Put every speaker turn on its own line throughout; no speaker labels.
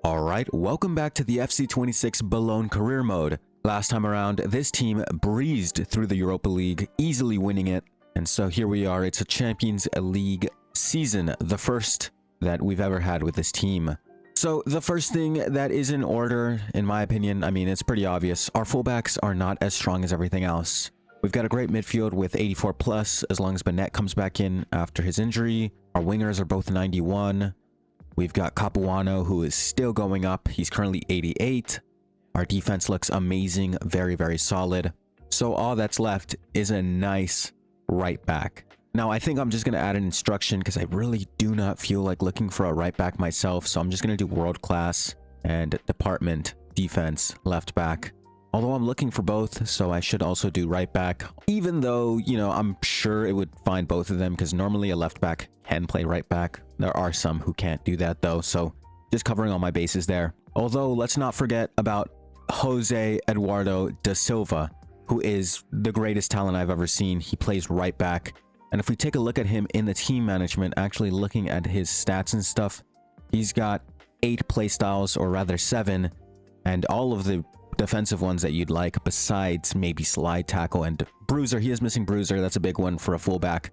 Alright, welcome back to the FC26 Boulogne career mode. Last time around, this team breezed through the Europa League, easily winning it. And so here we are, it's a Champions League season, the first that we've ever had with this team. So the first thing that is in order, in my opinion, I mean, it's pretty obvious. Our fullbacks are not as strong as everything else. We've got a great midfield with 84 plus, as long as Benet comes back in after his injury. Our wingers are both 91. We've got Capuano, who is still going up. He's currently 88. Our defense looks amazing, very, very solid. So all that's left is a nice right back. Now, I think I'm just going to add an instruction because I really do not feel like looking for a right back myself. So I'm just going to do world class and department defense left back. Although I'm looking for both, so I should also do right back. Even though, you know, I'm sure it would find both of them because normally a left back can play right back. There are some who can't do that though, so just covering all my bases there. Although, let's not forget about Jose Eduardo da Silva, who is the greatest talent I've ever seen. He plays right back. And if we take a look at him in the team management, actually looking at his stats and stuff, he's got 8 play styles, or rather 7, and all of the defensive ones that you'd like, besides maybe slide tackle and bruiser. He is missing bruiser. That's a big one for a fullback,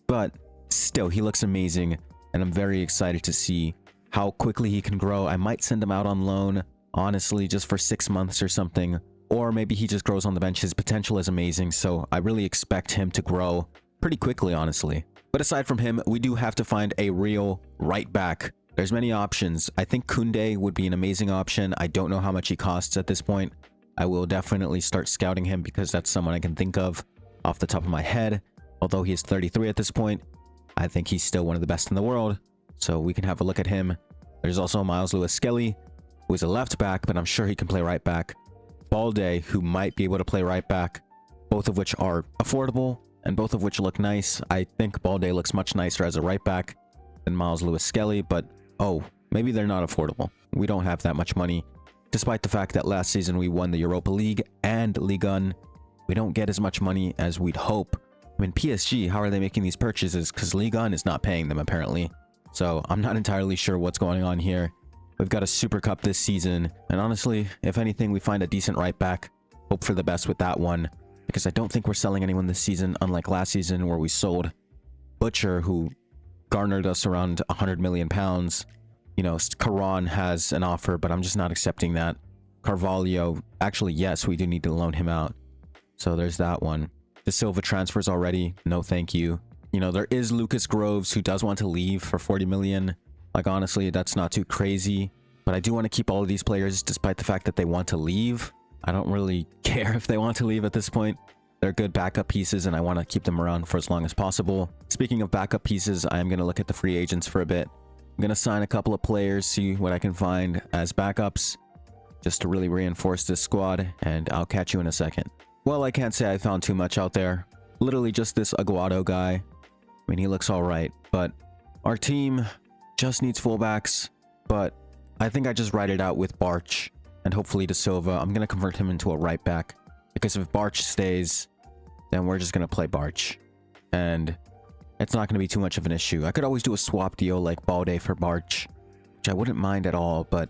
but still, he looks amazing, and I'm very excited to see how quickly he can grow. I might send him out on loan, honestly, just for 6 months or something, or maybe he just grows on the bench. His potential is amazing, so I really expect him to grow pretty quickly, honestly. But aside from him, we do have to find a real right back. There's many options. I think Koundé would be an amazing option. I don't know how much he costs at this point. I will definitely start scouting him because that's someone I can think of off the top of my head. Although he is 33 at this point, I think he's still one of the best in the world. So we can have a look at him. There's also Miles Lewis-Skelly, who is a left back, but I'm sure he can play right back. Balde, who might be able to play right back, both of which are affordable and both of which look nice. I think Balde looks much nicer as a right back than Miles Lewis-Skelly, but oh, maybe they're not affordable. We don't have that much money. Despite the fact that last season we won the Europa League and Ligue 1, we don't get as much money as we'd hope. I mean, PSG, how are they making these purchases? Because Ligue 1 is not paying them, apparently. So I'm not entirely sure what's going on here. We've got a Super Cup this season, and honestly, if anything, we find a decent right back. Hope for the best with that one, because I don't think we're selling anyone this season, unlike last season where we sold Butcher, who garnered us around 100 million pounds. You know, Caron has an offer, but I'm just not accepting that. Carvalho, actually, yes, we do need to loan him out. So there's that one. De Silva transfers already. No, thank you. You know, there is Lucas Groves, who does want to leave for 40 million. Like, honestly, that's not too crazy. But I do want to keep all of these players, despite the fact that they want to leave. I don't really care if they want to leave at this point. They're good backup pieces, and I want to keep them around for as long as possible. Speaking of backup pieces, I am going to look at the free agents for a bit. I'm going to sign a couple of players, see what I can find as backups, just to really reinforce this squad, and I'll catch you in a second. Well, I can't say I found too much out there. Literally just this Aguado guy. I mean, he looks alright, but our team just needs fullbacks, but I think I just write it out with Barch and hopefully De Silva. I'm going to convert him into a right back, because if Barch stays, then we're just going to play Barch, and it's not going to be too much of an issue. I could always do a swap deal like Balde for Barch, which I wouldn't mind at all, but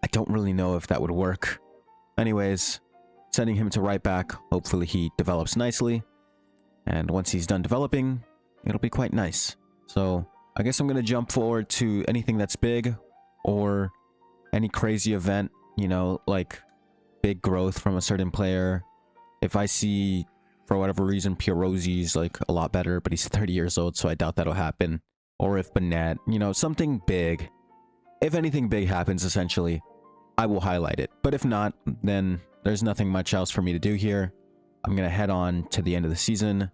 I don't really know if that would work. Anyways, sending him to right back. Hopefully he develops nicely, and once he's done developing, it'll be quite nice. So I guess I'm going to jump forward to anything that's big, or any crazy event, you know, like big growth from a certain player. If I see, for whatever reason, Pierozi's like a lot better, but he's 30 years old, so I doubt that'll happen. Or if Benet, you know, something big. If anything big happens, essentially, I will highlight it. But if not, then there's nothing much else for me to do here. I'm going to head on to the end of the season.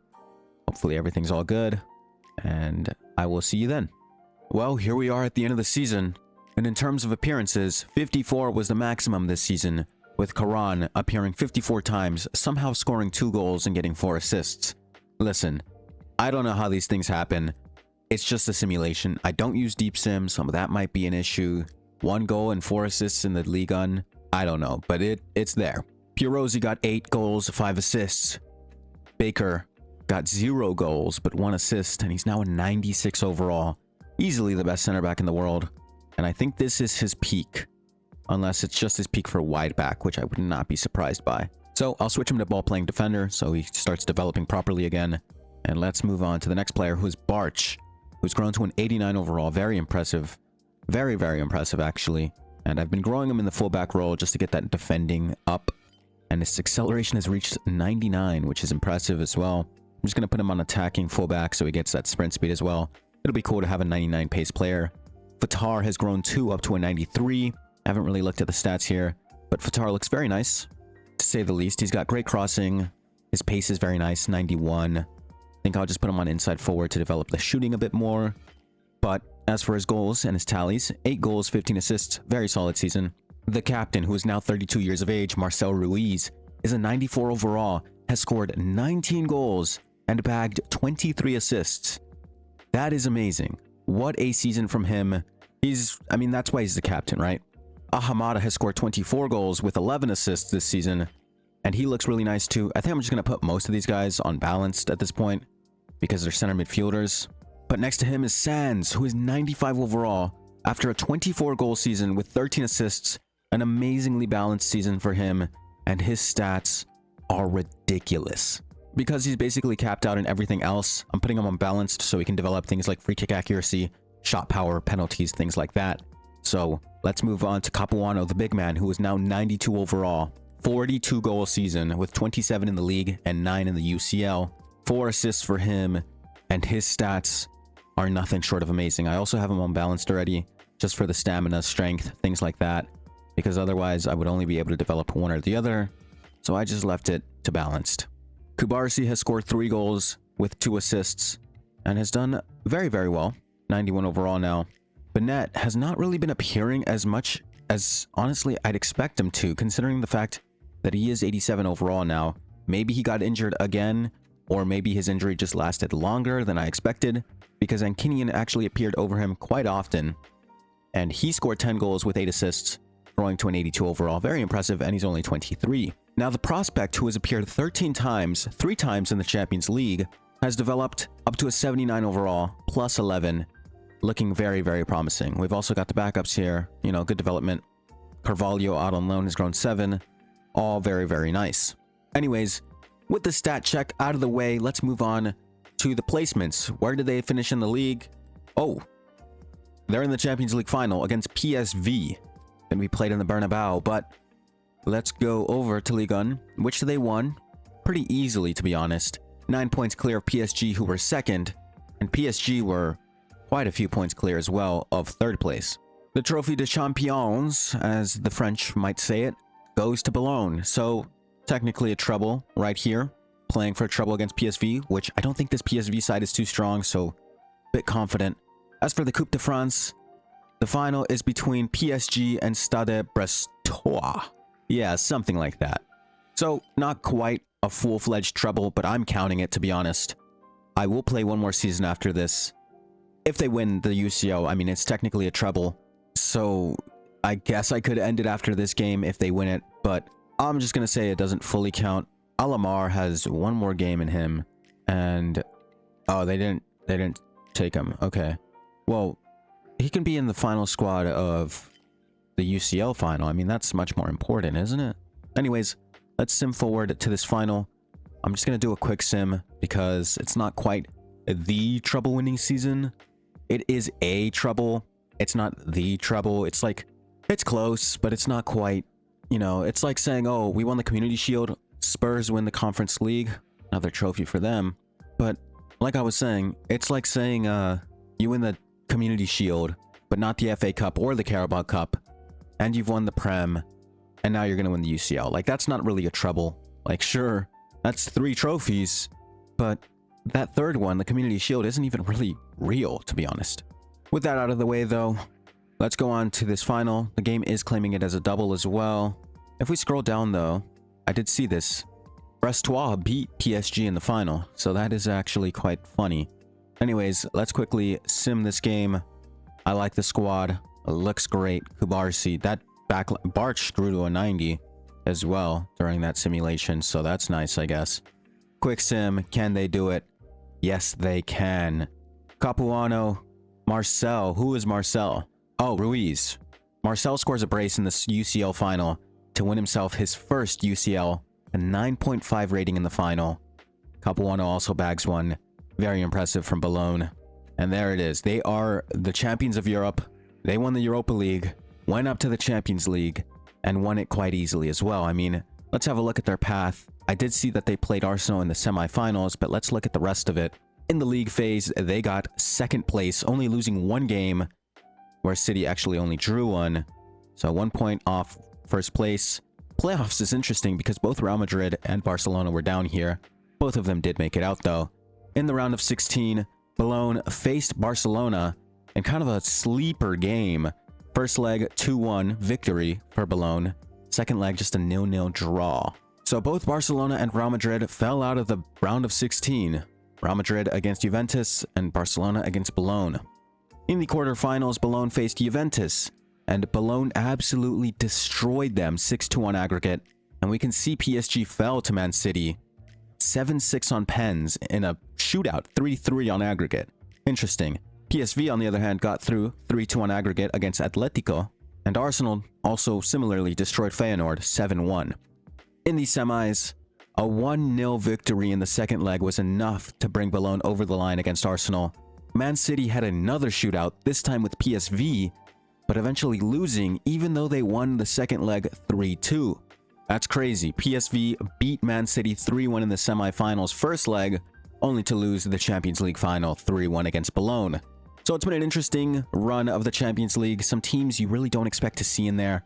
Hopefully everything's all good, and I will see you then. Well, here we are at the end of the season, and in terms of appearances, 54 was the maximum this season, with Caron appearing 54 times, somehow scoring 2 goals and getting 4 assists. Listen, I don't know how these things happen. It's just a simulation. I don't use Deep Sim, so that might be an issue. 1 goal and 4 assists in the Ligue 1. I don't know, but it's there. Pierozi got 8 goals, 5 assists. Baker got 0 goals, but 1 assist, and he's now a 96 overall. Easily the best center back in the world. And I think this is his peak. unless it's just his peak for wide back, which I would not be surprised by. So I'll switch him to ball-playing defender so he starts developing properly again. And let's move on to the next player, who's Barch, who's grown to an 89 overall. Very impressive. Very, very impressive, actually. And I've been growing him in the fullback role just to get that defending up. And his acceleration has reached 99, which is impressive as well. I'm just going to put him on attacking fullback so he gets that sprint speed as well. It'll be cool to have a 99 pace player. Fatar has grown up to a 93. I haven't really looked at the stats here, but Fatar looks very nice, to say the least. He's got great crossing. His pace is very nice, 91. I think I'll just put him on inside forward to develop the shooting a bit more. But as for his goals and his tallies, 8 goals, 15 assists, very solid season. The captain, who is now 32 years of age, Marcel Ruiz, is a 94 overall, has scored 19 goals and bagged 23 assists. That is amazing. What a season from him. I mean, that's why he's the captain, right? Ahamada has scored 24 goals with 11 assists this season, and he looks really nice too. I think I'm just going to put most of these guys on balanced at this point because they're center midfielders. But next to him is Sands, who is 95 overall after a 24-goal season with 13 assists, an amazingly balanced season for him, and his stats are ridiculous. Because he's basically capped out in everything else, I'm putting him on balanced so he can develop things like free kick accuracy, shot power, penalties, things like that. So let's move on to Capuano, the big man, who is now 92 overall. 42-goal season with 27 in the league and 9 in the UCL. 4 assists for him, and his stats are nothing short of amazing. I also have him on balanced already, just for the stamina, strength, things like that, because otherwise I would only be able to develop one or the other, so I just left it to balanced. Kubarsi has scored 3 goals with 2 assists, and has done very, very well. 91 overall now. Bennett has not really been appearing as much as, honestly, I'd expect him to, considering the fact that he is 87 overall now. Maybe he got injured again, or maybe his injury just lasted longer than I expected, because Ankinian actually appeared over him quite often, and he scored 10 goals with 8 assists, growing to an 82 overall. Very impressive, and he's only 23. Now, the prospect, who has appeared 13 times, 3 times in the Champions League, has developed up to a 79 overall, plus 11, looking very, very promising. We've also got the backups here, you know, good development. Carvalho out on loan has grown 7, all very, very nice. Anyways, with the stat check out of the way, let's move on to the placements. Where did they finish in the league? Oh, they're in the Champions League final against PSV. And we played in the Bernabeu, but let's go over to Ligue 1, which they won pretty easily, to be honest. 9 points clear of PSG, who were second, and PSG were quite a few points clear as well of third place. The Trophy de Champions, as the French might say it, goes to Boulogne. So technically a treble right here, playing for a treble against PSV, which I don't think this PSV side is too strong, so a bit confident. As for the Coupe de France, the final is between PSG and Stade Brestois. Yeah, something like that. So not quite a full-fledged treble, but I'm counting it, to be honest. I will play one more season after this. If they win the UCO, I mean, it's technically a treble, so I guess I could end it after this game if they win it, but I'm just going to say it doesn't fully count. Alamar has one more game in him, and oh, they didn't take him. Okay. Well, he can be in the final squad of the UCL final. I mean, that's much more important, isn't it? Anyways, let's sim forward to this final. I'm just going to do a quick sim because it's not quite the treble winning season. It is a treble. It's not the treble. It's like, it's close, but it's not quite, you know, it's like saying, oh, we won the Community Shield, Spurs win the Conference League, another trophy for them. But like I was saying, it's like saying you win the Community Shield, but not the FA Cup or the Carabao Cup, and you've won the Prem, and now you're going to win the UCL. Like, that's not really a treble. Like, sure, that's 3 trophies, but that third one, the Community Shield, isn't even really real, to be honest. With that out of the way, though, let's go on to this final. The game is claiming it as a double as well. If we scroll down, though, I did see this. Brestois beat PSG in the final, so that is actually quite funny. Anyways, let's quickly sim this game. I like the squad. It looks great. Kubarsi, that Barch grew to a 90 as well during that simulation, so that's nice, I guess. Quick sim, can they do it? Yes, they can. Capuano, Marcel. Who is Marcel? Oh, Ruiz. Marcel scores a brace in this UCL final to win himself his first UCL, a 9.5 rating in the final. Capuano also bags one. Very impressive from Boulogne. And there it is. They are the champions of Europe. They won the Europa League, went up to the Champions League, and won it quite easily as well. I mean, let's have a look at their path. I did see that they played Arsenal in the semifinals, but let's look at the rest of it. In the league phase, they got second place, only losing one game, where City actually only drew one. So 1 point off first place. Playoffs is interesting because both Real Madrid and Barcelona were down here. Both of them did make it out though. In the round of 16, Boulogne faced Barcelona in kind of a sleeper game. First leg 2-1 victory for Boulogne. Second leg just a 0-0 draw. So both Barcelona and Real Madrid fell out of the round of 16. Real Madrid against Juventus and Barcelona against Boulogne. In the quarterfinals, Boulogne faced Juventus, and Boulogne absolutely destroyed them 6-2 on aggregate. And we can see PSG fell to Man City 7-6 on pens in a shootout, 3-3 on aggregate. Interesting. PSV, on the other hand, got through 3-2 on aggregate against Atletico, and Arsenal also similarly destroyed Feyenoord 7-1. In the semis, a 1-0 victory in the second leg was enough to bring Boulogne over the line against Arsenal. Man City had another shootout, this time with PSV, but eventually losing even though they won the second leg 3-2. That's crazy. PSV beat Man City 3-1 in the semifinals first leg, only to lose the Champions League final 3-1 against Boulogne. So it's been an interesting run of the Champions League. Some teams you really don't expect to see in there.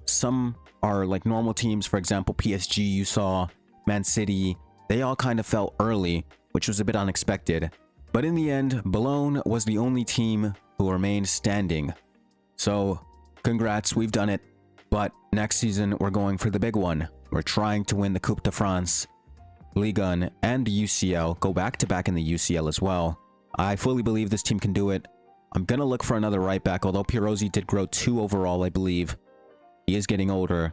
Some are like normal teams, for example, PSG you saw, Man City. They all kind of fell early, which was a bit unexpected. But in the end, Boulogne was the only team who remained standing. So, congrats, we've done it. But next season, we're going for the big one. We're trying to win the Coupe de France, Ligue 1, and UCL. Go back-to-back in the UCL as well. I fully believe this team can do it. I'm going to look for another right back, although Pirozzi did grow 2 overall, I believe. He is getting older,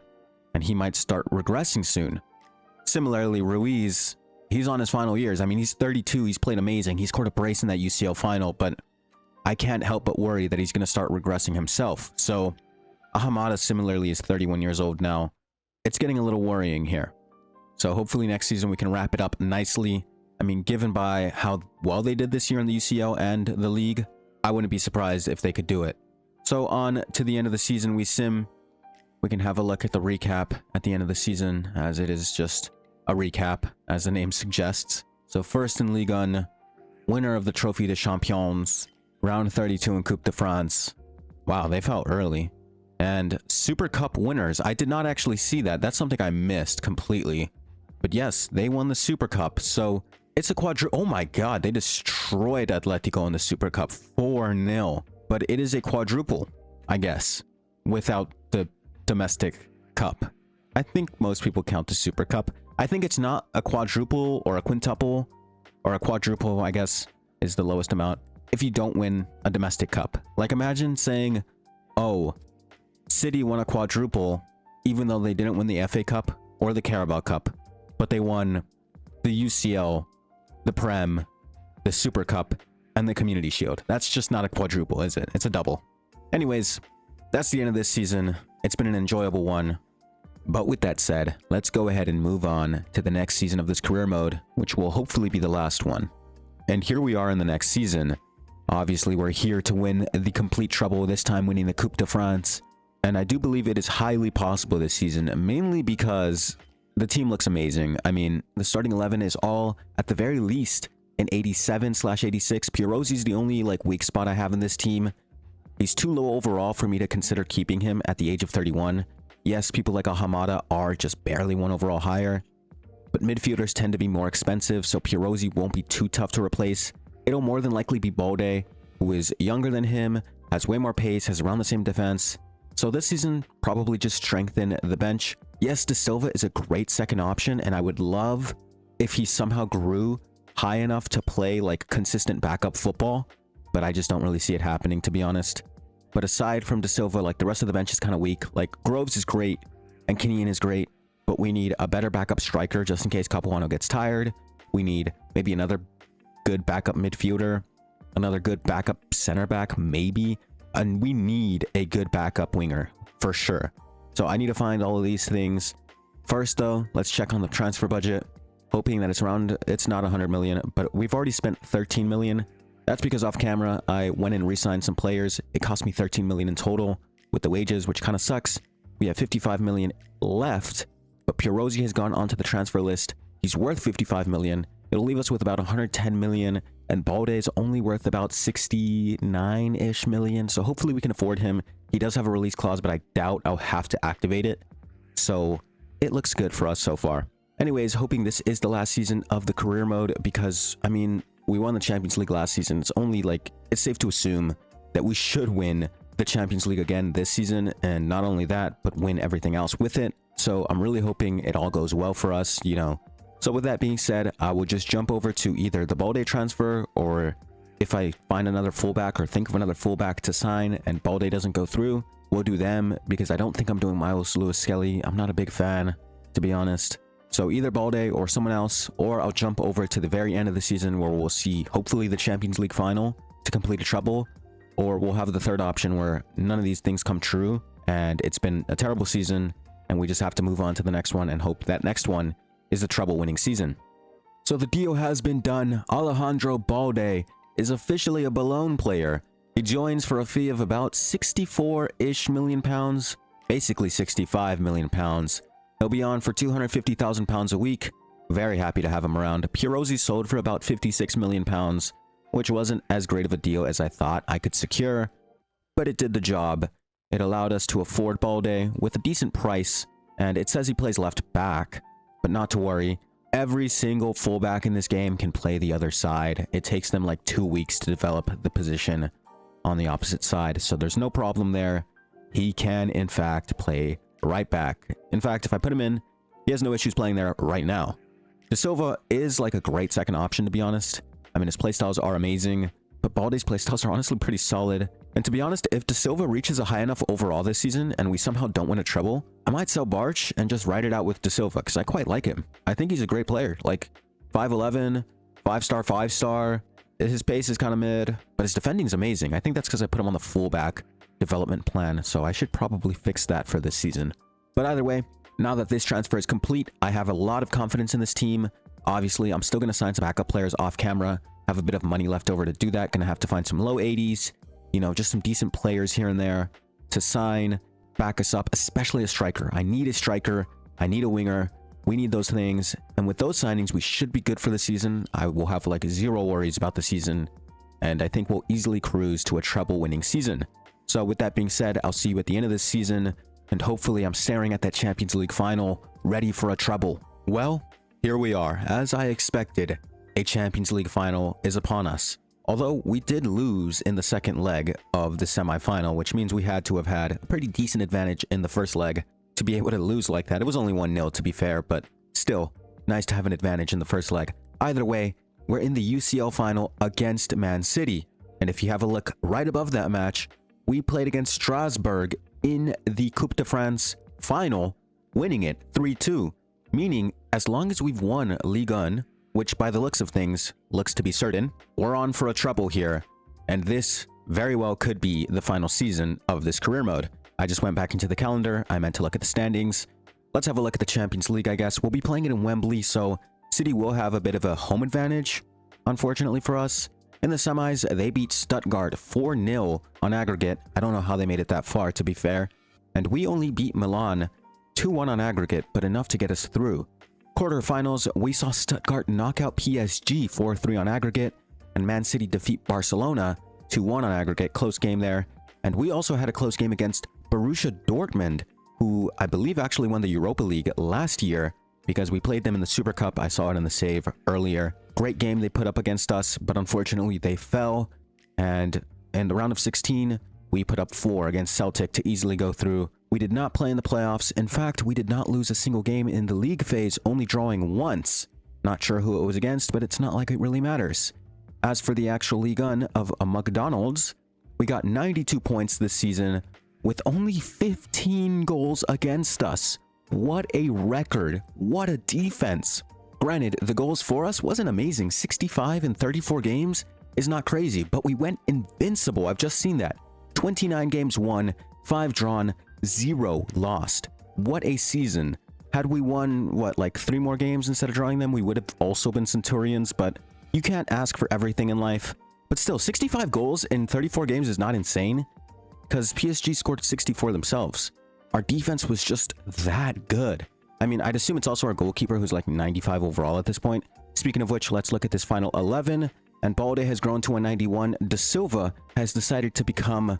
and he might start regressing soon. Similarly, Ruiz, he's on his final years. I mean, he's 32. He's played amazing. He scored a brace in that UCL final, but I can't help but worry that he's going to start regressing himself. So, Ahamada similarly is 31 years old now. It's getting a little worrying here. So, hopefully next season we can wrap it up nicely. I mean, given by how well they did this year in the UCL and the league, I wouldn't be surprised if they could do it. So, on to the end of the season, we can have a look at the recap at the end of the season, as it is just a recap, as the name suggests. So first in Ligue 1, winner of the Trophée des Champions, round 32 in Coupe de France. Wow, they fell early. And Super Cup winners. I did not actually see that. That's something I missed completely. But yes, they won the Super Cup. So it's a oh my god, they destroyed Atletico in the Super Cup 4-0. But it is a quadruple, I guess, without the domestic cup. I think most people count the Super Cup. I think it's not a quadruple or a quintuple, or a quadruple, I guess, is the lowest amount, if you don't win a domestic cup. Like, imagine saying, oh, City won a quadruple, even though they didn't win the FA Cup or the Carabao Cup, but they won the UCL, the Prem, the Super Cup, and the Community Shield. That's just not a quadruple, is it? It's a double. Anyways, that's the end of this season. It's been an enjoyable one. But with that said, let's go ahead and move on to the next season of this career mode, which will hopefully be the last one. And here we are in the next season. Obviously, we're here to win the complete treble, this time winning the Coupe de France. And I do believe it is highly possible this season, mainly because the team looks amazing. I mean, the starting 11 is all, at the very least, an 87/86. Pirozzi's the only weak spot I have in this team. He's too low overall for me to consider keeping him at the age of 31. Yes, people like Ahamada are just barely 1 overall higher, but midfielders tend to be more expensive, so Pirozzi won't be too tough to replace. It'll more than likely be Balde, who is younger than him, has way more pace, has around the same defense. So this season, probably just strengthen the bench. Yes, De Silva is a great second option, and I would love if he somehow grew high enough to play consistent backup football, but I just don't really see it happening, to be honest. But aside from De Silva, the rest of the bench is kind of weak. Groves is great, and Kinian is great, but we need a better backup striker just in case Capuano gets tired. We need maybe another good backup midfielder, another good backup center back, maybe. and we need a good backup winger for sure. So I need to find all of these things. First though, let's check on the transfer budget, hoping that it's not 100 million, but we've already spent 13 million. That's because off camera, I went and re-signed some players. It cost me 13 million in total with the wages, which kind of sucks. We have 55 million left, but Pierosi has gone onto the transfer list. He's worth 55 million. It'll leave us with about 110 million, and Balde is only worth about 69-ish million. So hopefully we can afford him. He does have a release clause, but I doubt I'll have to activate it. So it looks good for us so far. Anyways, hoping this is the last season of the career mode because, I mean, we won the Champions League last season. It's only like, it's safe to assume that we should win the Champions League again this season, and not only that, but win everything else with it. So I'm really hoping it all goes well for us, you know. So with that being said, I will just jump over to either the Balde transfer, or if I find another fullback or think of another fullback to sign and Balde doesn't go through, we'll do them, because I don't think I'm doing Miles Lewis-Skelly. I'm not a big fan, to be honest. So either Balde or someone else, or I'll jump over to the very end of the season where we'll see hopefully the Champions League final to complete a treble, or we'll have the third option where none of these things come true and it's been a terrible season and we just have to move on to the next one and hope that next one is a treble winning season. So the deal has been done. Alejandro Balde is officially a Boulogne player. He joins for a fee of about 64-ish million pounds, basically 65 million pounds. He'll be on for 250,000 pounds a week. Very happy to have him around. Pierosi sold for about 56 million pounds, which wasn't as great of a deal as I thought I could secure, but it did the job. It allowed us to afford Balde with a decent price, and it says he plays left back, but not to worry. Every single fullback in this game can play the other side. It takes them like 2 weeks to develop the position on the opposite side, so there's no problem there. He can, in fact, play right back. In fact, if I put him in, he has no issues playing there right now. De Silva is like a great second option, to be honest. I mean, his playstyles are amazing, but Balde's playstyles are honestly pretty solid. And to be honest, if De Silva reaches a high enough overall this season and we somehow don't win a treble, I might sell Barch and just ride it out with De Silva because I quite like him. I think he's a great player. Like 5'11", 5-star, 5-star. His pace is kind of mid, but his defending is amazing. I think that's because I put him on the fullback development plan, so I should probably fix that for this season. But either way, now that this transfer is complete, I have a lot of confidence in this team. Obviously, I'm still going to sign some backup players off camera. Have a bit of money left over to do that. Going to have to find some low 80s, you know, just some decent players here and there to sign, back us up, especially a striker. I need a striker. I need a winger. We need those things. And with those signings, we should be good for the season. I will have like zero worries about the season. And I think we'll easily cruise to a treble winning season. So with that being said, I'll see you at the end of this season. And hopefully I'm staring at that Champions League final, ready for a treble. Well, here we are. As I expected, a Champions League final is upon us. Although we did lose in the second leg of the semi-final, which means we had to have had a pretty decent advantage in the first leg to be able to lose like that. It was only 1-0 to be fair, but still nice to have an advantage in the first leg. Either way, we're in the UCL final against Man City. And if you have a look right above that match, we played against Strasbourg in the Coupe de France final, winning it 3-2. Meaning, as long as we've won Ligue 1, which by the looks of things looks to be certain, we're on for a treble here. And this very well could be the final season of this career mode. I just went back into the calendar. I meant to look at the standings. Let's have a look at the Champions League, I guess. We'll be playing it in Wembley, so City will have a bit of a home advantage, unfortunately for us. In the semis, they beat Stuttgart 4-0 on aggregate. I don't know how they made it that far, to be fair. And we only beat Milan 2-1 on aggregate, but enough to get us through. Quarterfinals, we saw Stuttgart knock out PSG 4-3 on aggregate, and Man City defeat Barcelona 2-1 on aggregate. Close game there. And we also had a close game against Borussia Dortmund, who I believe actually won the Europa League last year, because we played them in the Super Cup. I saw it in the save earlier. Great game they put up against us, but unfortunately they fell. And in the round of 16, we put up 4 against Celtic to easily go through. We did not play in the playoffs. In fact, we did not lose a single game in the league phase, only drawing once. Not sure who it was against, but it's not like it really matters. As for the actual Ligue 1 of a McDonald's, we got 92 points this season with only 15 goals against us. What a record. What a defense. Granted, the goals for us wasn't amazing. 65 in 34 games is not crazy, but we went invincible. I've just seen that. 29 games won, 5 drawn, 0 lost. What a season. Had we won, what, like 3 more games instead of drawing them, we would have also been Centurions, but you can't ask for everything in life. But still, 65 goals in 34 games is not insane, because PSG scored 64 themselves. Our defense was just that good. I mean, I'd assume it's also our goalkeeper, who's like 95 overall at this point. Speaking of which, let's look at this final 11. And Balde has grown to a 91. De Silva has decided to become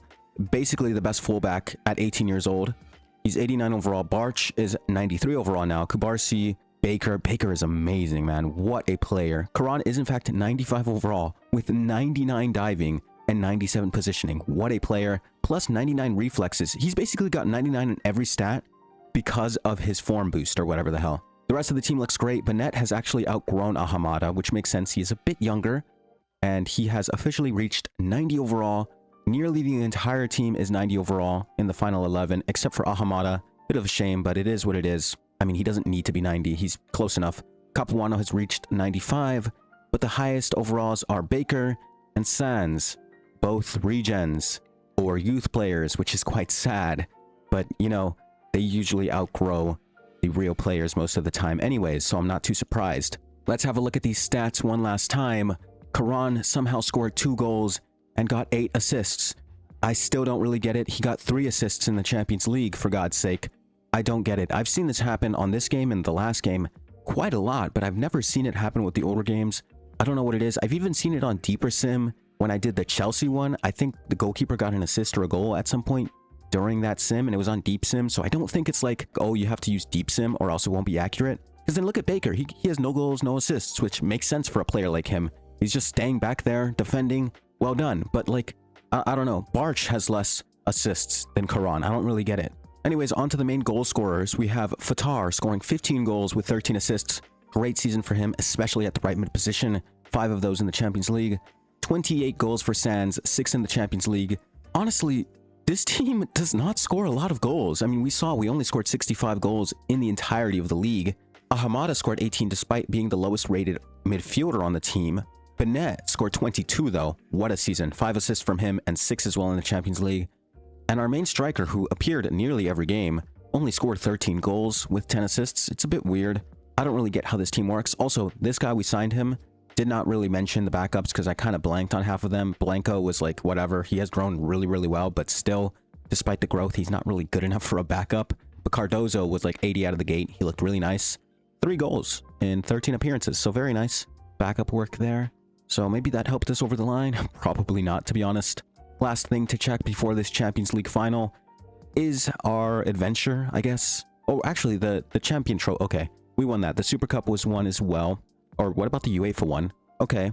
basically the best fullback at 18 years old. He's 89 overall. Barch is 93 overall now. Kubarsi, Baker. Baker is amazing, man. What a player. Karan is in fact 95 overall with 99 diving and 97 positioning. What a player. Plus 99 reflexes. He's basically got 99 in every stat because of his form boost or whatever the hell. The rest of the team looks great. Benet has actually outgrown Ahamada, which makes sense. He is a bit younger, and he has officially reached 90 overall. Nearly the entire team is 90 overall in the final 11, except for Ahamada. Bit of a shame, but it is what it is. I mean, he doesn't need to be 90. He's close enough. Capuano has reached 95, but the highest overalls are Baker and Sands, both regens or youth players, which is quite sad. But, you know, they usually outgrow the real players most of the time anyways, so I'm not too surprised. Let's have a look at these stats one last time. Karan somehow scored 2 goals and got 8 assists. I still don't really get it. He got 3 assists in the Champions League, for God's sake. I don't get it. I've seen this happen on this game and the last game quite a lot, but I've never seen it happen with the older games. I don't know what it is. I've even seen it on Deeper Sim when I did the Chelsea one. I think the goalkeeper got an assist or a goal at some point during that sim, and it was on Deep Sim, so I don't think it's like, oh, you have to use Deep Sim or else it won't be accurate. Because then look at Baker. He has no goals, no assists, which makes sense for a player like him. He's just staying back there, defending. Well done. But like, I don't know. Barch has less assists than Karan. I don't really get it. Anyways, on to the main goal scorers. We have Fatar scoring 15 goals with 13 assists. Great season for him, especially at the right mid position. 5 of those in the Champions League. 28 goals for Sands, 6 in the Champions League. Honestly, this team does not score a lot of goals. I mean, we only scored 65 goals in the entirety of the league. Ahamada scored 18 despite being the lowest rated midfielder on the team. Benet scored 22 though. What a season. 5 assists from him and 6 as well in the Champions League. And our main striker, who appeared nearly every game, only scored 13 goals with 10 assists. It's a bit weird. I don't really get how this team works. Also, this guy, we signed him, did not really mention the backups because I kind of blanked on half of them. Blanco was like, whatever. He has grown really, really well, but still, despite the growth, he's not really good enough for a backup. But Cardozo was like 80 out of the gate. He looked really nice. 3 goals in 13 appearances, so very nice. Backup work there. So maybe that helped us over the line. Probably not, to be honest. Last thing to check before this Champions League final is our adventure, I guess. Oh, actually, the champion trophy. Okay, we won that. The Super Cup was won as well. Or what about the UEFA one? Okay.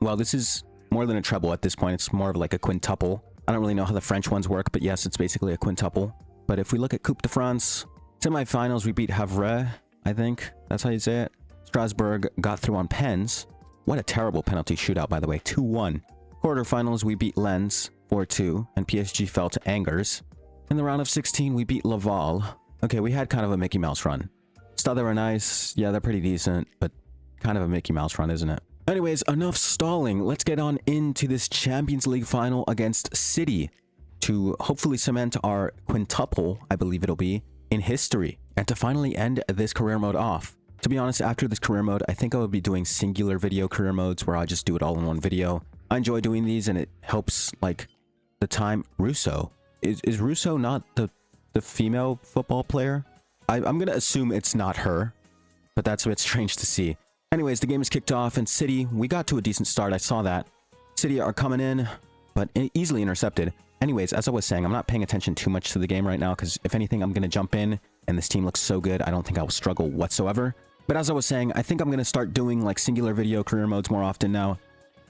Well, this is more than a treble at this point. It's more of like a quintuple. I don't really know how the French ones work, but yes, it's basically a quintuple. But if we look at Coupe de France, semifinals, we beat Havre, I think. That's how you say it. Strasbourg got through on pens. What a terrible penalty shootout, by the way. 2-1. Quarterfinals, we beat Lens 4-2, and PSG fell to Angers. In the round of 16, we beat Laval. Okay, we had kind of a Mickey Mouse run. Stade were nice. Yeah, they're pretty decent, but kind of a Mickey Mouse run, isn't it? Anyways, enough stalling. Let's get on into this Champions League final against City to hopefully cement our quintuple, I believe it'll be, in history, and to finally end this career mode off. To be honest, after this career mode, I think I would be doing singular video career modes where I just do it all in one video. I enjoy doing these, and it helps, like, the time. Russo. Is Russo not the female football player? I'm gonna assume it's not her, but that's a bit strange to see. Anyways, the game is kicked off, and City, we got to a decent start. I saw that. City are coming in, but easily intercepted. Anyways, as I was saying, I'm not paying attention too much to the game right now, because if anything, I'm gonna jump in, and this team looks so good, I don't think I will struggle whatsoever. But as I was saying, I think I'm gonna start doing, like, singular video career modes more often now.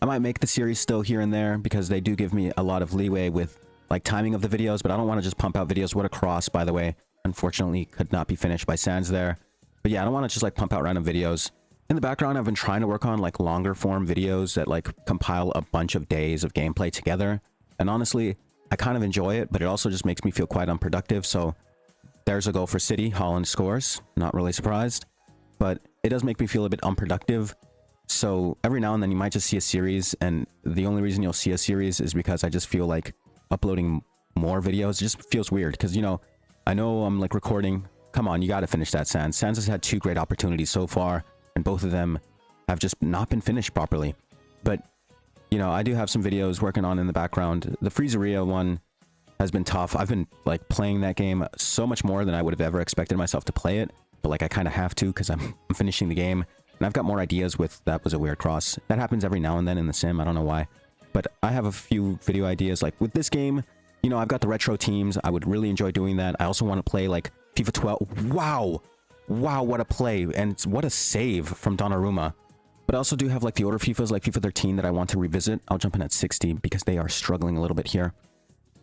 I might make the series still here and there, because they do give me a lot of leeway with, like, timing of the videos, but I don't want to just pump out videos. What a cross, by the way. Unfortunately, could not be finished by Sands there. But yeah, I don't want to just, like, pump out random videos. In the background, I've been trying to work on, like, longer form videos that, like, compile a bunch of days of gameplay together. And honestly, I kind of enjoy it, but it also just makes me feel quite unproductive. So there's a goal for City. Holland scores. Not really surprised. But it does make me feel a bit unproductive. So every now and then you might just see a series, and the only reason you'll see a series is because I just feel like uploading more videos. It just feels weird because, you know I'm like recording. Come on, you got to finish that, Sans. Sans has had 2 great opportunities so far, and both of them have just not been finished properly. But, I do have some videos working on in the background. The Freezeria one has been tough. I've been, like, playing that game so much more than I would have ever expected myself to play it. But, like, I kind of have to because I'm finishing the game. And I've got more ideas with That Was a Weird Cross. That happens every now and then in the sim. I don't know why. But I have a few video ideas. Like, with this game, I've got the retro teams. I would really enjoy doing that. I also want to play, like, FIFA 12. Wow! Wow, what a play. And what a save from Donnarumma. But I also do have, like, the older FIFAs, like FIFA 13, that I want to revisit. I'll jump in at 60 because they are struggling a little bit here.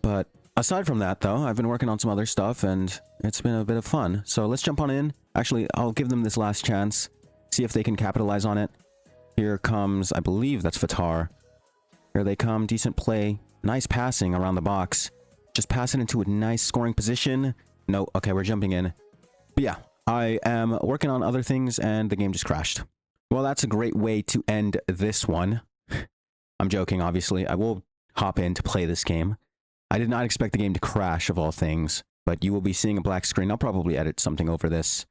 But aside from that, though, I've been working on some other stuff, and it's been a bit of fun. So let's jump on in. Actually, I'll give them this last chance. See if they can capitalize on it. Here comes, I believe that's Fatar. Here they come. Decent play. Nice passing around the box. Just pass it into a nice scoring position. No, okay, we're jumping in. But yeah, I am working on other things, and the game just crashed. Well, that's a great way to end this one. I'm joking, obviously. I will hop in to play this game. I did not expect the game to crash, of all things, but you will be seeing a black screen. I'll probably edit something over this.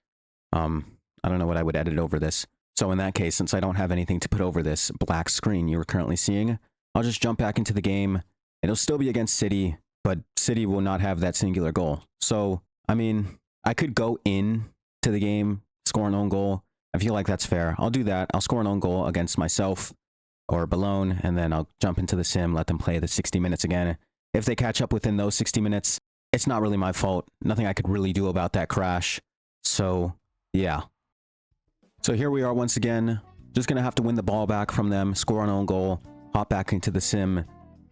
I don't know what I would edit over this. So in that case, since I don't have anything to put over this black screen you are currently seeing, I'll just jump back into the game. It'll still be against City, but City will not have that singular goal. So, I mean, I could go in to the game, score an own goal. I feel like that's fair. I'll do that. I'll score an own goal against myself or Boulogne, and then I'll jump into the sim, let them play the 60 minutes again. If they catch up within those 60 minutes, it's not really my fault. Nothing I could really do about that crash. So, yeah. So here we are once again. Just going to have to win the ball back from them, score an own goal, hop back into the sim,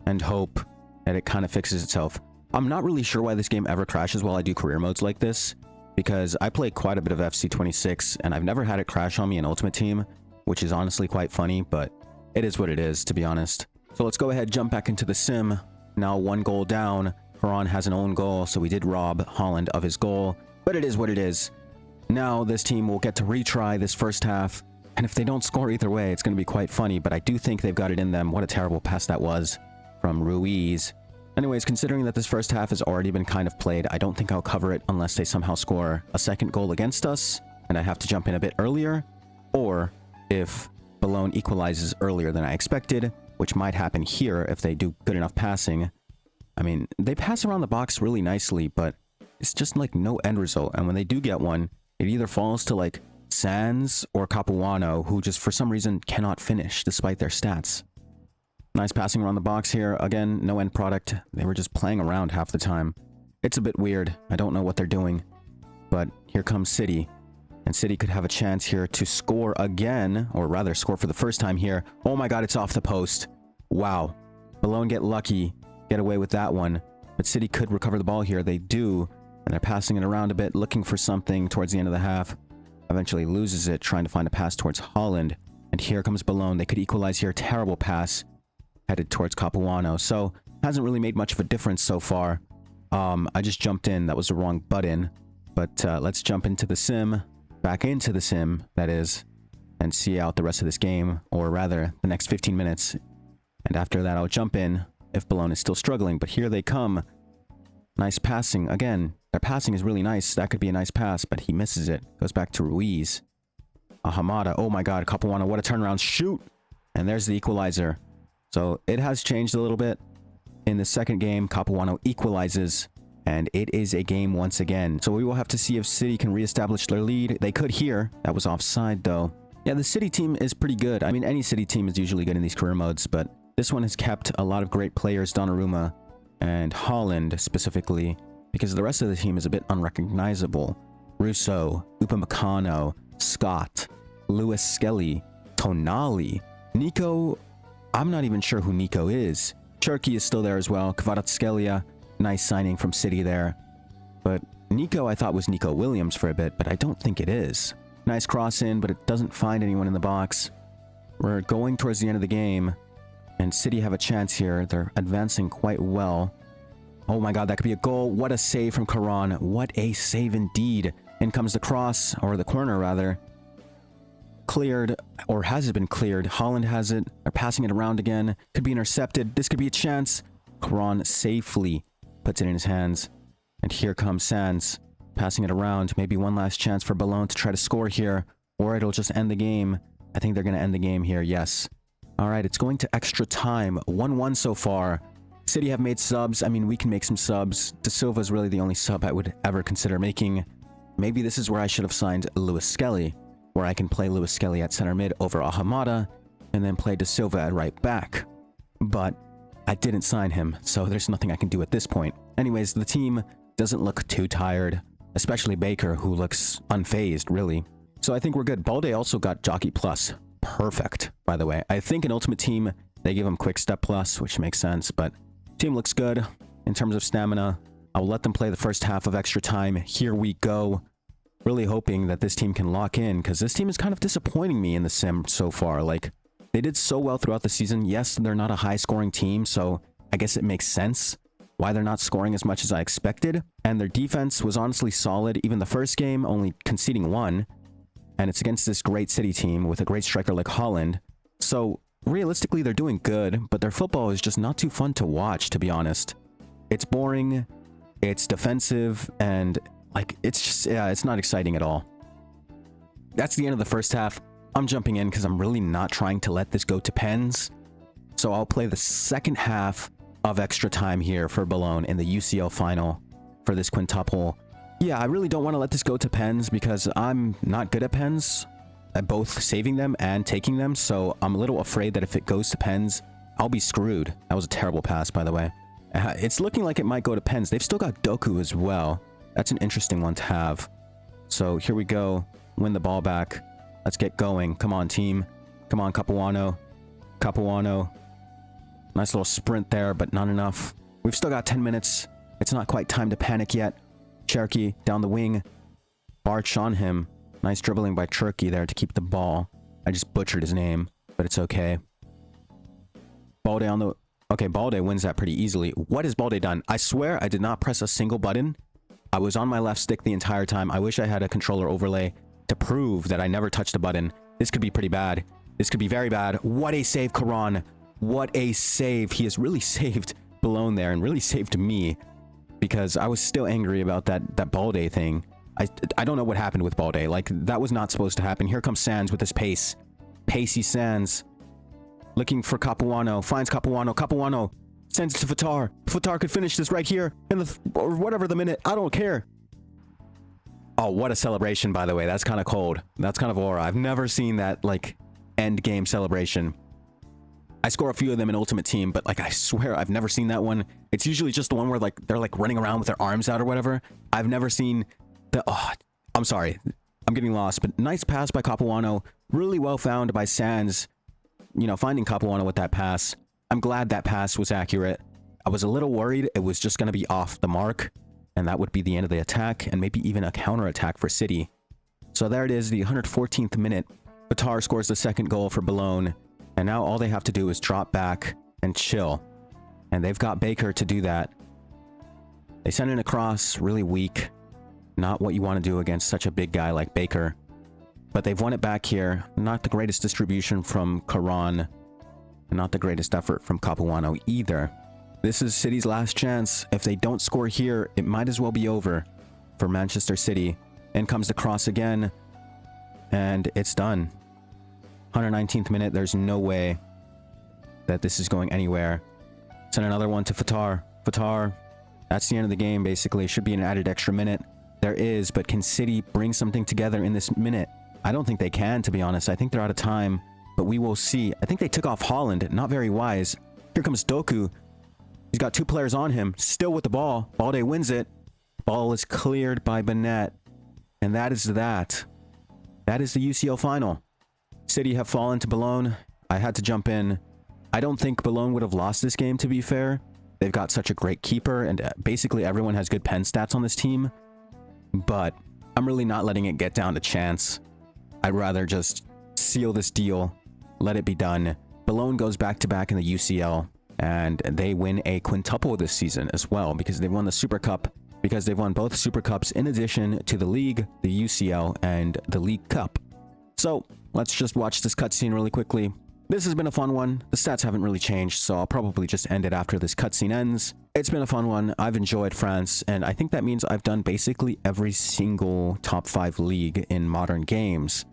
and hope that it kind of fixes itself. I'm not really sure why this game ever crashes while I do career modes like this, because I play quite a bit of FC26, and I've never had it crash on me in Ultimate Team, which is honestly quite funny, but it is what it is, to be honest. So let's go ahead, jump back into the sim. Now 1 goal down. Ferran has an own goal, so we did rob Holland of his goal, but it is what it is. Now this team will get to retry this first half, and if they don't score either way, it's going to be quite funny, but I do think they've got it in them. What a terrible pass that was from Ruiz. Anyways, considering that this first half has already been kind of played, I don't think I'll cover it unless they somehow score a second goal against us, and I have to jump in a bit earlier, or if Boulogne equalizes earlier than I expected, which might happen here if they do good enough passing. I mean, they pass around the box really nicely, but it's just like no end result, and when they do get one, it either falls to like Sans or Capuano, who just for some reason cannot finish despite their stats. Nice passing around the box here. Again, no end product. They were just playing around half the time. It's a bit weird. I don't know what they're doing. But here comes City. And City could have a chance here to score again, or rather score for the first time here. Oh my god, it's off the post. Wow. Boulogne get lucky, get away with that one. But City could recover the ball here. They do. And they're passing it around a bit, looking for something towards the end of the half. Eventually loses it, trying to find a pass towards Holland. And here comes Boulogne. They could equalize here. Terrible pass. Headed towards Capuano. So, hasn't really made much of a difference so far. I just jumped in. That was the wrong button. But let's jump into the sim. Back into the sim, that is. And see out the rest of this game. Or rather, the next 15 minutes. And after that, I'll jump in if Boulogne is still struggling. But here they come. Nice passing. Again, their passing is really nice. That could be a nice pass, but he misses it. Goes back to Ruiz. Hamada. Oh my god, Capuano. What a turnaround. Shoot! And there's the equalizer. So it has changed a little bit. In the second game, Capuano equalizes, and it is a game once again. So we will have to see if City can reestablish their lead. They could here. That was offside, though. Yeah, the City team is pretty good. I mean, any City team is usually good in these career modes, but this one has kept a lot of great players, Donnarumma and Holland specifically, because the rest of the team is a bit unrecognizable. Russo, Upamecano, Scott, Lewis Skelly, Tonali, Nico. I'm not even sure who Nico is. Cherky is still there as well. Kvaratskhelia, nice signing from City there. But Nico, I thought was Nico Williams for a bit, but I don't think it is. Nice cross in, but it doesn't find anyone in the box. We're going towards the end of the game, and City have a chance here. They're advancing quite well. Oh my god, that could be a goal. What a save from Karan. What a save indeed. In comes the cross, or the corner rather. Cleared, or has it been cleared? Holland has it. They're passing it around again. Could be intercepted. This could be a chance. Caron safely puts it in his hands. And here comes Sands, passing it around. Maybe one last chance for Boulogne to try to score here, or it'll just end the game. I think they're going to end the game here, yes. All right, it's going to extra time. 1-1 so far. City have made subs. I mean, we can make some subs. De Silva's really the only sub I would ever consider making. Maybe this is where I should have signed Lewis Skelly, where I can play Lewis Skelly at center mid over Ahamada, and then play De Silva at right back. But I didn't sign him, so there's nothing I can do at this point. Anyways, the team doesn't look too tired, especially Baker, who looks unfazed, really. So I think we're good. Balde also got Jockey Plus. Perfect, by the way. I think in Ultimate Team, they give him Quick Step Plus, which makes sense, but team looks good in terms of stamina. I'll let them play the first half of extra time. Here we go. Really hoping that this team can lock in, because this team is kind of disappointing me in the sim so far. Like, they did so well throughout the season. Yes, they're not a high-scoring team, so I guess it makes sense why they're not scoring as much as I expected. And their defense was honestly solid. Even the first game, only conceding 1. And it's against this great City team with a great striker like Holland. So, realistically, they're doing good, but their football is just not too fun to watch, to be honest. It's boring, it's defensive, and, like, it's just, yeah, it's not exciting at all. That's the end of the first half. I'm jumping in because I'm really not trying to let this go to pens. So I'll play the second half of extra time here for Boulogne in the UCL final for this quintuple. Yeah, I really don't want to let this go to pens because I'm not good at pens, at both saving them and taking them. So I'm a little afraid that if it goes to pens, I'll be screwed. That was a terrible pass, by the way. It's looking like it might go to pens. They've still got Doku as well. That's an interesting one to have. So here we go. Win the ball back. Let's get going. Come on, team. Come on, Capuano. Capuano. Nice little sprint there, but not enough. We've still got 10 minutes. It's not quite time to panic yet. Cherky down the wing. Barch on him. Nice dribbling by Cherky there to keep the ball. I just butchered his name, but it's okay. Balde on the... Okay, Balde wins that pretty easily. What has Balde done? I swear I did not press a single button. I was on my left stick the entire time. I wish I had a controller overlay to prove that I never touched a button. This could be pretty bad. This could be very bad. What a save, Caron. What a save. He has really saved Boulogne there and really saved me because I was still angry about that Balde thing. I don't know what happened with Balde. Like, that was not supposed to happen. Here comes Sands with his pace. Pacey Sands. Looking for Capuano. Finds Capuano. Capuano sends it to Fatar. Fatar could finish this right here in the... or whatever the minute. I don't care. Oh, what a celebration, by the way. That's kind of cold. That's kind of aura. I've never seen that, like, end game celebration. I score a few of them in Ultimate Team, but, like, I swear I've never seen that one. It's usually just the one where, like, they're, like, running around with their arms out or whatever. I've never seen the... Oh, I'm sorry. I'm getting lost, but nice pass by Capuano. Really well found by Sands. You know, finding Capuano with that pass. I'm glad that pass was accurate. I was a little worried it was just going to be off the mark, and that would be the end of the attack, and maybe even a counter-attack for City. So there it is, the 114th minute. Fatar scores the second goal for Boulogne, and now all they have to do is drop back and chill. And they've got Baker to do that. They send in a cross, really weak. Not what you want to do against such a big guy like Baker. But they've won it back here. Not the greatest distribution from Caron. Not the greatest effort from Capuano either. This is City's last chance. If they don't score here, it might as well be over for Manchester City. In comes the cross again. And it's done. 119th minute. There's no way that this is going anywhere. Send another one to Fatar. Fatar. That's the end of the game, basically. Should be an added extra minute. There is, but can City bring something together in this minute? I don't think they can, to be honest. I think they're out of time, but we will see. I think they took off Holland. Not very wise. Here comes Doku. He's got two players on him. Still with the ball. Balde wins it. Ball is cleared by Benet. And that is that. That is the UCL final. City have fallen to Boulogne. I had to jump in. I don't think Boulogne would have lost this game, to be fair. They've got such a great keeper, and basically everyone has good pen stats on this team. But I'm really not letting it get down to chance. I'd rather just seal this deal, let it be done. Boulogne goes back-to-back in the UCL, and they win a quintuple this season as well, because they won the Super Cup, because they've won both Super Cups in addition to the League, the UCL, and the League Cup. So, let's just watch this cutscene really quickly. This has been a fun one. The stats haven't really changed, so I'll probably just end it after this cutscene ends. It's been a fun one. I've enjoyed France, and I think that means I've done basically every single top 5 league in modern games.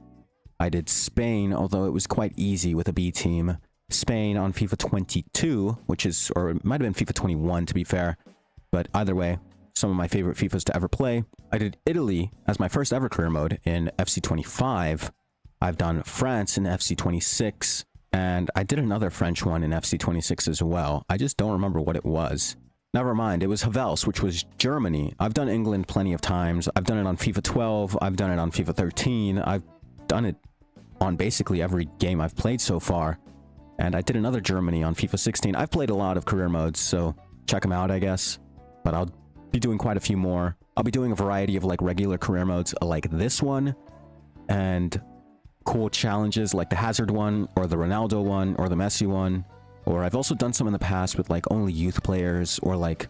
I did Spain, although it was quite easy with a B team. Spain on FIFA 22, which is, or it might have been FIFA 21 to be fair. But either way, some of my favorite FIFAs to ever play. I did Italy as my first ever career mode in FC 25. I've done France in FC 26. And I did another French one in FC 26 as well. I just don't remember what it was. Never mind, it was Havels, which was Germany. I've done England plenty of times. I've done it on FIFA 12. I've done it on FIFA 13. I've done it on basically every game I've played so far. And I did another Germany on FIFA 16. I've played a lot of career modes, so check them out, I guess. But I'll be doing quite a few more. I'll be doing a variety of like regular career modes like this one. And cool challenges like the Hazard one, or the Ronaldo one, or the Messi one. Or I've also done some in the past with like only youth players, or like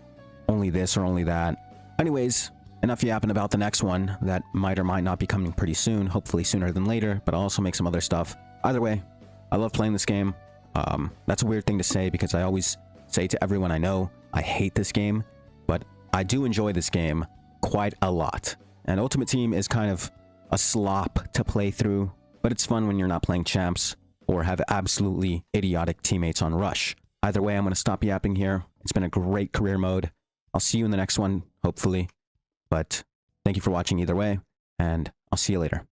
only this or only that. Anyways, enough yapping about the next one that might or might not be coming pretty soon, hopefully sooner than later, but I'll also make some other stuff. Either way, I love playing this game. That's a weird thing to say because I always say to everyone I know, I hate this game, but I do enjoy this game quite a lot. And Ultimate Team is kind of a slop to play through, but it's fun when you're not playing champs or have absolutely idiotic teammates on rush. Either way, I'm going to stop yapping here. It's been a great career mode. I'll see you in the next one, hopefully. But thank you for watching either way, and I'll see you later.